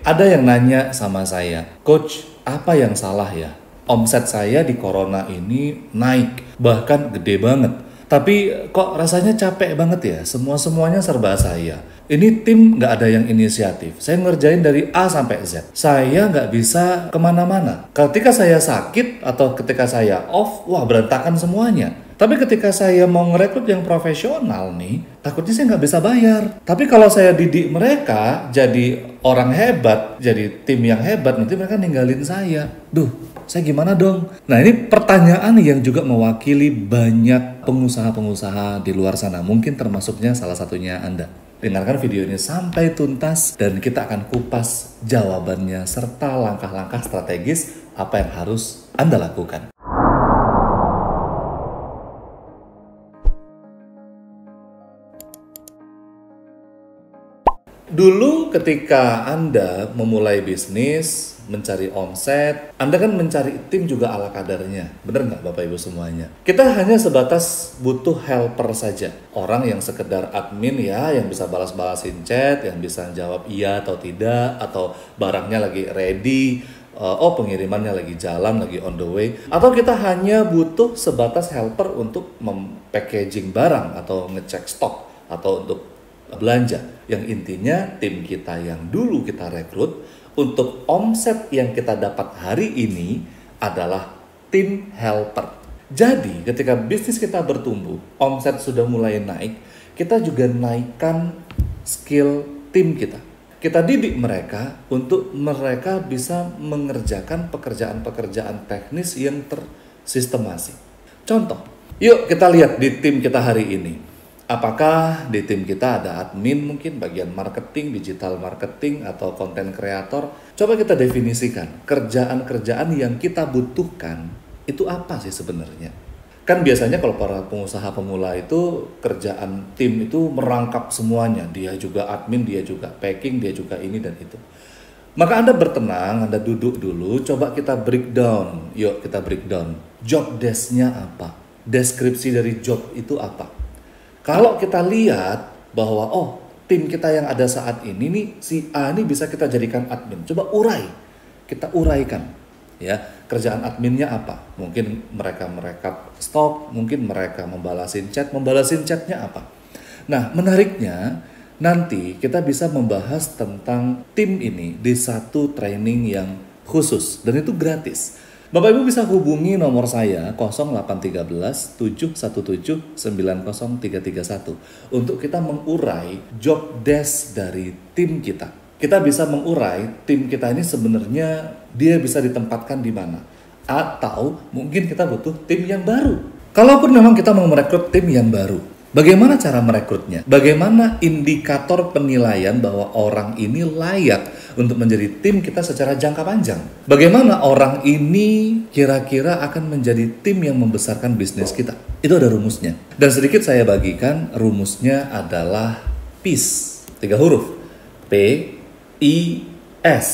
Ada yang nanya sama saya, Coach, apa yang salah ya? Omset saya di Corona ini naik, bahkan gede banget. Tapi kok rasanya capek banget ya, semuanya serba saya. Ini tim nggak ada yang inisiatif, saya ngerjain dari A sampai Z. Saya nggak bisa kemana-mana. Ketika saya sakit atau ketika saya off, wah berantakan semuanya. Tapi ketika saya mau ngerekrut yang profesional nih, takutnya saya nggak bisa bayar. Tapi kalau saya didik mereka jadi orang hebat, jadi tim yang hebat, nanti mereka ninggalin saya. Duh, saya gimana dong? Nah, ini pertanyaan yang juga mewakili banyak pengusaha-pengusaha di luar sana. Mungkin termasuknya salah satunya Anda. Dengarkan video ini sampai tuntas dan kita akan kupas jawabannya serta langkah-langkah strategis apa yang harus Anda lakukan. Dulu ketika Anda memulai bisnis, mencari omset, Anda kan mencari tim juga ala kadarnya. Bener nggak Bapak Ibu semuanya? Kita hanya sebatas butuh helper saja. Orang yang sekedar admin ya, yang bisa balas-balasin chat, yang bisa jawab iya atau tidak, atau barangnya lagi ready, pengirimannya lagi jalan, lagi on the way. Atau kita hanya butuh sebatas helper untuk packaging barang, atau ngecek stok, atau untuk belanja. Yang intinya tim kita yang dulu kita rekrut untuk omset yang kita dapat hari ini adalah tim helper. Jadi ketika bisnis kita bertumbuh, omset sudah mulai naik, kita juga naikkan skill tim kita. Kita didik mereka untuk mereka bisa mengerjakan pekerjaan-pekerjaan teknis yang tersistemasi. Contoh, yuk kita lihat di tim kita hari ini. Apakah di tim kita ada admin mungkin bagian marketing, digital marketing, atau konten kreator? Coba kita definisikan kerjaan-kerjaan yang kita butuhkan itu apa sih sebenarnya? Kan biasanya kalau para pengusaha pemula itu kerjaan tim itu merangkap semuanya. Dia juga admin, dia juga packing, dia juga ini dan itu. Maka Anda bertenang, Anda duduk dulu, coba kita breakdown. Yuk kita breakdown. Job desk-nya apa? Deskripsi dari job itu apa? Kalau kita lihat bahwa tim kita yang ada saat ini nih si A ini bisa kita jadikan admin. Coba kita uraikan ya. Kerjaan adminnya apa? Mungkin mereka merekap stok, mungkin mereka membalasin chatnya apa? Nah, menariknya nanti kita bisa membahas tentang tim ini di satu training yang khusus dan itu gratis. Bapak Ibu bisa hubungi nomor saya 0813 717 90331 untuk kita mengurai job desk dari tim kita. Kita bisa mengurai tim kita ini sebenarnya dia bisa ditempatkan di mana. Atau mungkin kita butuh tim yang baru. Kalaupun memang kita mau merekrut tim yang baru, bagaimana cara merekrutnya? Bagaimana indikator penilaian bahwa orang ini layak untuk menjadi tim kita secara jangka panjang? Bagaimana orang ini kira-kira akan menjadi tim yang membesarkan bisnis kita? Itu ada rumusnya. Dan sedikit saya bagikan, rumusnya adalah PIS. 3 huruf. P-I-S.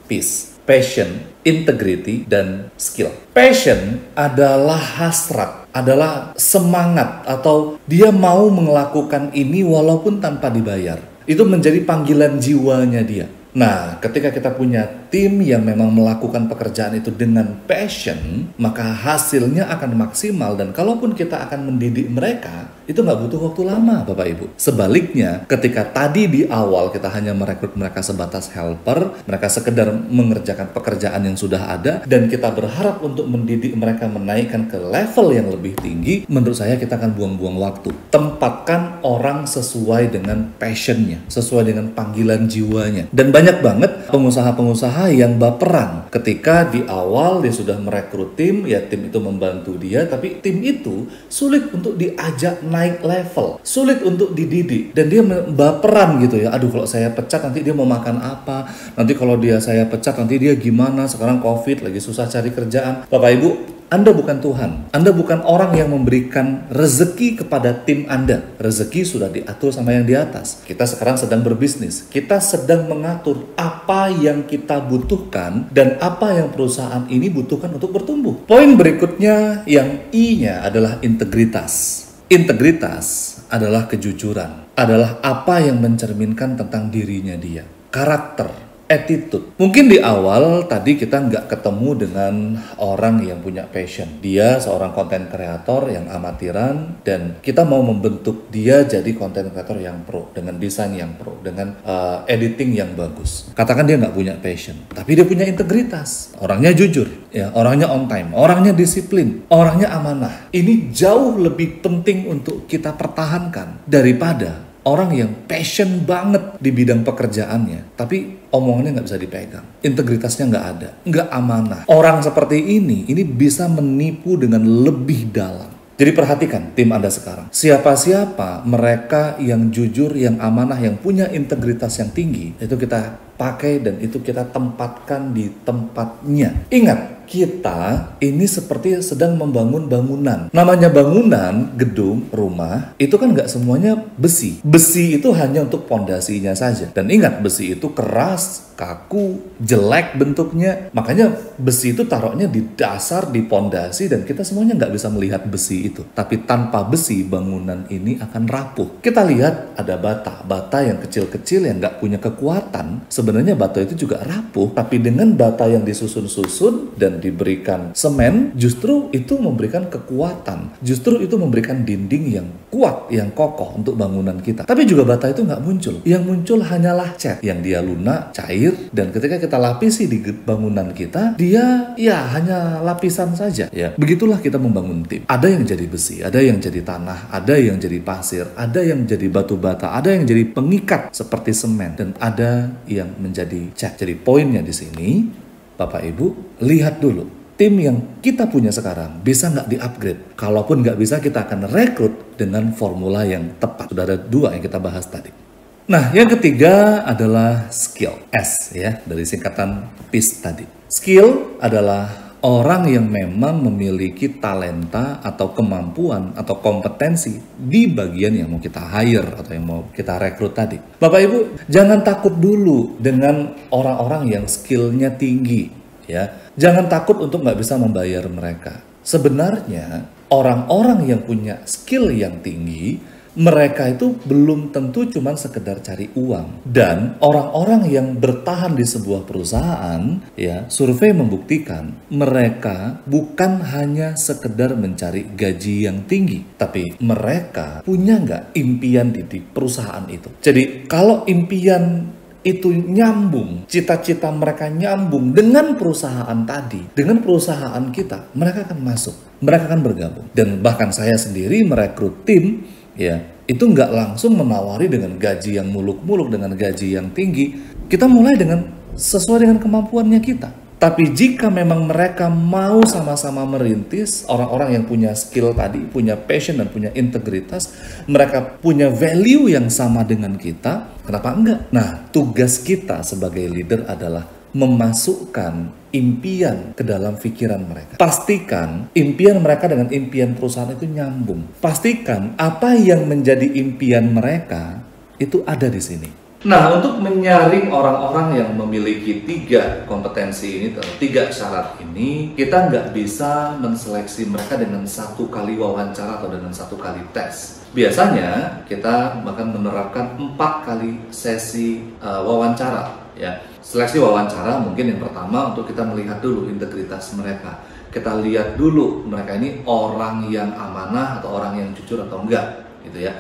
PIS. Passion, integrity, dan skill. Passion adalah hasrat, adalah semangat, atau dia mau melakukan ini walaupun tanpa dibayar. Itu menjadi panggilan jiwanya dia. Nah, ketika kita punya tim yang memang melakukan pekerjaan itu dengan passion, maka hasilnya akan maksimal. Dan kalaupun kita akan mendidik mereka, itu nggak butuh waktu lama, Bapak Ibu. Sebaliknya, ketika tadi di awal kita hanya merekrut mereka sebatas helper, mereka sekedar mengerjakan pekerjaan yang sudah ada, dan kita berharap untuk mendidik mereka menaikkan ke level yang lebih tinggi, menurut saya kita akan buang-buang waktu. Tempatkan orang sesuai dengan passionnya, sesuai dengan panggilan jiwanya. Dan banyak banget pengusaha-pengusaha yang baperan ketika di awal dia sudah merekrut tim, ya tim itu membantu dia, tapi tim itu sulit untuk diajak naik level, sulit untuk dididik, dan dia baperan gitu ya. Aduh, kalau saya pecat nanti dia mau makan apa, nanti kalau saya pecat nanti dia gimana, sekarang COVID lagi susah cari kerjaan. Bapak Ibu, Anda bukan Tuhan. Anda bukan orang yang memberikan rezeki kepada tim Anda. Rezeki sudah diatur sama yang di atas. Kita sekarang sedang berbisnis. Kita sedang mengatur apa yang kita butuhkan dan apa yang perusahaan ini butuhkan untuk bertumbuh. Poin berikutnya yang I-nya adalah integritas. Integritas adalah kejujuran. Adalah apa yang mencerminkan tentang dirinya dia. Karakter. attitude. Mungkin di awal tadi kita nggak ketemu dengan orang yang punya passion. Dia seorang konten kreator yang amatiran dan kita mau membentuk dia jadi konten kreator yang pro, dengan desain yang pro, dengan editing yang bagus. Katakan dia nggak punya passion, tapi dia punya integritas. Orangnya jujur, ya, orangnya on time, orangnya disiplin, orangnya amanah. Ini jauh lebih penting untuk kita pertahankan daripada orang yang passion banget di bidang pekerjaannya, tapi omongannya nggak bisa dipegang, integritasnya nggak ada, nggak amanah. Orang seperti ini bisa menipu dengan lebih dalam. Jadi perhatikan tim Anda sekarang. Siapa-siapa mereka yang jujur, yang amanah, yang punya integritas yang tinggi, itu kita pakai dan itu kita tempatkan di tempatnya. Ingat, kita ini seperti sedang membangun bangunan. Namanya bangunan, gedung, rumah, itu kan nggak semuanya besi. Besi itu hanya untuk pondasinya saja. Dan ingat, besi itu keras, kaku, jelek bentuknya. Makanya besi itu taruhnya di dasar, di pondasi, dan kita semuanya nggak bisa melihat besi itu. Tapi tanpa besi, bangunan ini akan rapuh. Kita lihat ada bata. Bata yang kecil-kecil yang nggak punya kekuatan, sebenarnya bata itu juga rapuh. Tapi dengan bata yang disusun-susun dan diberikan semen, justru itu memberikan kekuatan, justru itu memberikan dinding yang kuat, yang kokoh untuk bangunan kita. Tapi juga bata itu nggak muncul, yang muncul hanyalah cat yang dia lunak, cair, dan ketika kita lapisi di bangunan kita, dia ya hanya lapisan saja. Ya, begitulah kita membangun tim. Ada yang jadi besi, ada yang jadi tanah, ada yang jadi pasir, ada yang jadi batu bata, ada yang jadi pengikat seperti semen, dan ada yang menjadi cat. Jadi poinnya di sini, Bapak Ibu, lihat dulu tim yang kita punya sekarang bisa nggak di-upgrade. Kalaupun nggak bisa, kita akan rekrut dengan formula yang tepat. Sudah ada 2 yang kita bahas tadi. Nah, yang ketiga adalah skill. S ya, dari singkatan PIS tadi. Skill adalah orang yang memang memiliki talenta atau kemampuan atau kompetensi di bagian yang mau kita hire atau yang mau kita rekrut tadi. Bapak Ibu, jangan takut dulu dengan orang-orang yang skillnya tinggi, ya. Jangan takut untuk nggak bisa membayar mereka. Sebenarnya orang-orang yang punya skill yang tinggi, mereka itu belum tentu cuma sekedar cari uang. Dan orang-orang yang bertahan di sebuah perusahaan, ya, survei membuktikan mereka bukan hanya sekedar mencari gaji yang tinggi, tapi mereka punya nggak impian di perusahaan itu. Jadi kalau impian itu nyambung, cita-cita mereka nyambung dengan perusahaan tadi, dengan perusahaan kita, mereka akan masuk, mereka akan bergabung. Dan bahkan saya sendiri merekrut tim, ya, itu nggak langsung menawari dengan gaji yang muluk-muluk, dengan gaji yang tinggi. Kita mulai dengan sesuai dengan kemampuannya kita. Tapi jika memang mereka mau sama-sama merintis, orang-orang yang punya skill tadi, punya passion dan punya integritas, mereka punya value yang sama dengan kita, kenapa enggak? Nah, tugas kita sebagai leader adalah memasukkan impian ke dalam pikiran mereka. Pastikan impian mereka dengan impian perusahaan itu nyambung. Pastikan apa yang menjadi impian mereka itu ada di sini. Nah, untuk menyaring orang-orang yang memiliki 3 kompetensi ini, 3 syarat ini, kita nggak bisa menseleksi mereka dengan 1 kali wawancara atau dengan 1 kali tes. Biasanya kita bahkan menerapkan 4 kali sesi wawancara, ya. Seleksi wawancara mungkin yang pertama untuk kita melihat dulu integritas mereka. Kita lihat dulu mereka ini orang yang amanah atau orang yang jujur atau enggak, gitu ya.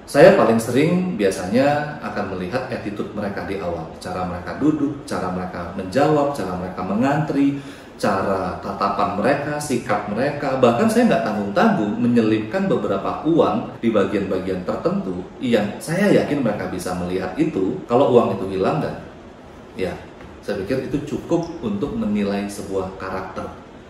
Saya paling sering biasanya akan melihat attitude mereka di awal. Cara mereka duduk, cara mereka menjawab, cara mereka mengantri, cara tatapan mereka, sikap mereka. Bahkan saya nggak tanggung-tanggung menyelipkan beberapa uang di bagian-bagian tertentu yang saya yakin mereka bisa melihat itu. Kalau uang itu hilang, dan ya, saya pikir itu cukup untuk menilai sebuah karakter.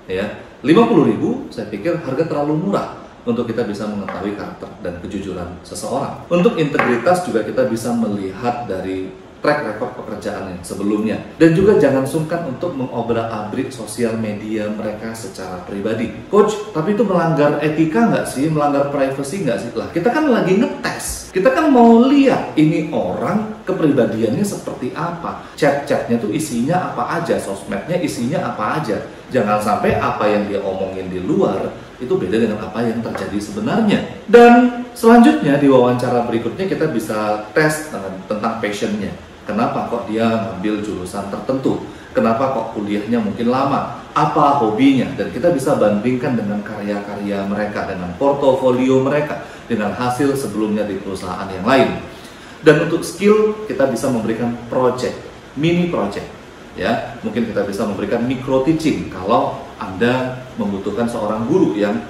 Ya, 50.000 saya pikir harga terlalu murah untuk kita bisa mengetahui karakter dan kejujuran seseorang. Untuk integritas juga kita bisa melihat dari track record pekerjaan yang sebelumnya. Dan juga jangan sungkan untuk mengobrak-abrik sosial media mereka secara pribadi. Coach, tapi itu melanggar etika nggak sih? Melanggar privacy nggak sih? Lah, kita kan lagi ngetes. Kita kan mau lihat ini orang kepribadiannya seperti apa. Chat-chatnya tuh isinya apa aja, sosmednya isinya apa aja. Jangan sampai apa yang dia omongin di luar itu beda dengan apa yang terjadi sebenarnya. Dan selanjutnya di wawancara berikutnya kita bisa tes tentang passionnya. Kenapa kok dia ngambil jurusan tertentu? Kenapa kok kuliahnya mungkin lama? Apa hobinya? Dan kita bisa bandingkan dengan karya-karya mereka, dengan portofolio mereka, dengan hasil sebelumnya di perusahaan yang lain. Dan untuk skill, kita bisa memberikan project, mini project. Ya, mungkin kita bisa memberikan micro teaching kalau Anda membutuhkan seorang guru yang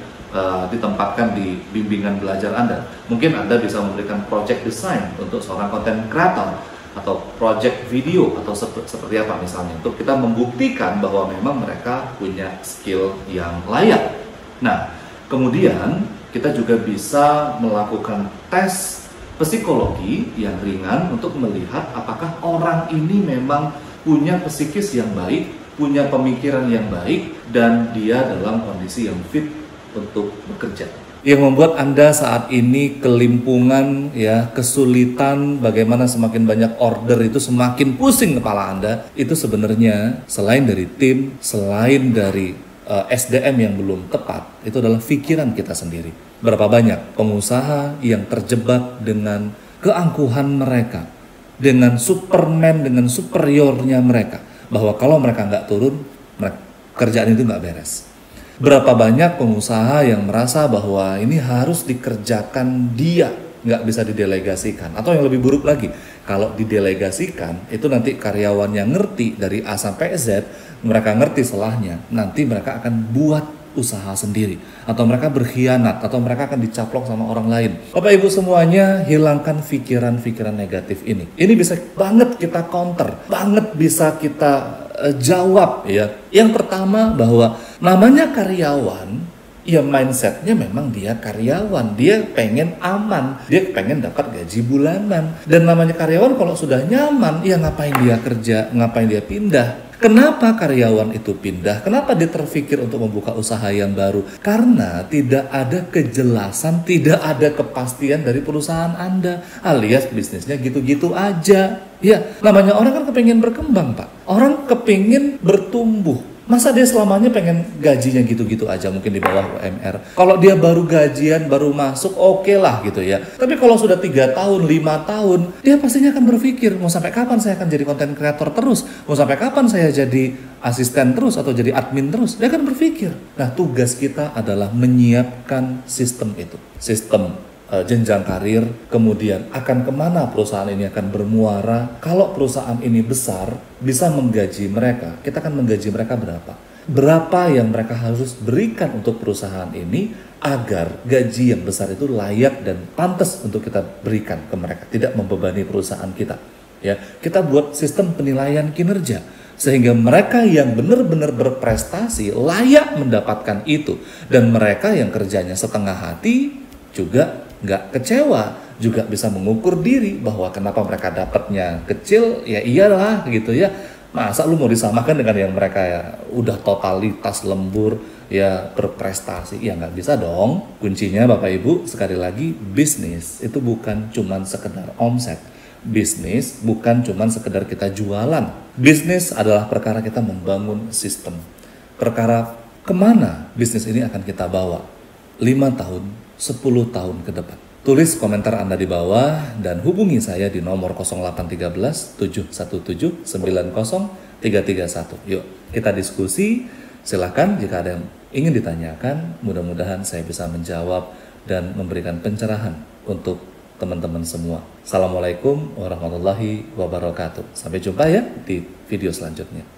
ditempatkan di bimbingan belajar Anda. Mungkin Anda bisa memberikan project design untuk seorang content creator, atau project video, atau seperti apa misalnya, untuk kita membuktikan bahwa memang mereka punya skill yang layak. Nah, kemudian kita juga bisa melakukan tes psikologi yang ringan untuk melihat apakah orang ini memang punya psikis yang baik, punya pemikiran yang baik, dan dia dalam kondisi yang fit untuk bekerja. Yang membuat Anda saat ini kelimpungan, ya, kesulitan, bagaimana semakin banyak order itu semakin pusing kepala Anda, itu sebenarnya selain dari tim, selain dari SDM yang belum tepat, itu adalah pikiran kita sendiri. Berapa banyak pengusaha yang terjebak dengan keangkuhan mereka, dengan superman, dengan superiornya mereka, bahwa kalau mereka nggak turun, kerjaan itu nggak beres. Berapa banyak pengusaha yang merasa bahwa ini harus dikerjakan dia, nggak bisa didelegasikan. Atau yang lebih buruk lagi, kalau didelegasikan, itu nanti karyawannya ngerti dari A sampai Z, mereka ngerti salahnya, nanti mereka akan buat usaha sendiri. Atau mereka berkhianat, atau mereka akan dicaplok sama orang lain. Bapak Ibu semuanya, hilangkan pikiran-pikiran negatif ini. Ini bisa banget kita counter, banget bisa kita jawab, ya. Yang pertama, bahwa namanya karyawan, ya mindsetnya memang dia karyawan, dia pengen aman, dia pengen dapat gaji bulanan. Dan namanya karyawan kalau sudah nyaman, ya ngapain dia kerja, ngapain dia pindah. Kenapa karyawan itu pindah? Kenapa dia terpikir untuk membuka usaha yang baru? Karena tidak ada kejelasan, tidak ada kepastian dari perusahaan Anda, alias bisnisnya gitu-gitu aja. Ya, namanya orang kan kepingin berkembang, Pak. Orang kepingin bertumbuh. Masa dia selamanya pengen gajinya gitu-gitu aja, mungkin di bawah UMR. Kalau dia baru gajian, baru masuk, oke lah gitu ya. Tapi kalau sudah 3 tahun, 5 tahun, dia pastinya akan berpikir, mau sampai kapan saya akan jadi content creator terus? Mau sampai kapan saya jadi asisten terus atau jadi admin terus? Dia akan berpikir. Nah, tugas kita adalah menyiapkan sistem itu. Sistem jenjang karir, kemudian akan kemana perusahaan ini akan bermuara. Kalau perusahaan ini besar, bisa menggaji mereka, kita akan menggaji mereka berapa? Berapa yang mereka harus berikan untuk perusahaan ini agar gaji yang besar itu layak dan pantas untuk kita berikan ke mereka, tidak membebani perusahaan kita. Ya, kita buat sistem penilaian kinerja sehingga mereka yang benar-benar berprestasi layak mendapatkan itu, dan mereka yang kerjanya setengah hati juga nggak kecewa, juga bisa mengukur diri bahwa kenapa mereka dapatnya kecil, ya iyalah gitu ya. Masa lu mau disamakan dengan yang mereka ya udah totalitas lembur, ya berprestasi? Ya nggak bisa dong. Kuncinya Bapak Ibu, sekali lagi, bisnis itu bukan cuman sekedar omset. Bisnis bukan cuman sekedar kita jualan. Bisnis adalah perkara kita membangun sistem. Perkara kemana bisnis ini akan kita bawa 5 tahun, 10 tahun ke depan. Tulis komentar Anda di bawah dan hubungi saya di nomor 0813 717 90331. Yuk, kita diskusi. Silakan jika ada yang ingin ditanyakan, mudah-mudahan saya bisa menjawab dan memberikan pencerahan untuk teman-teman semua. Assalamualaikum warahmatullahi wabarakatuh. Sampai jumpa ya di video selanjutnya.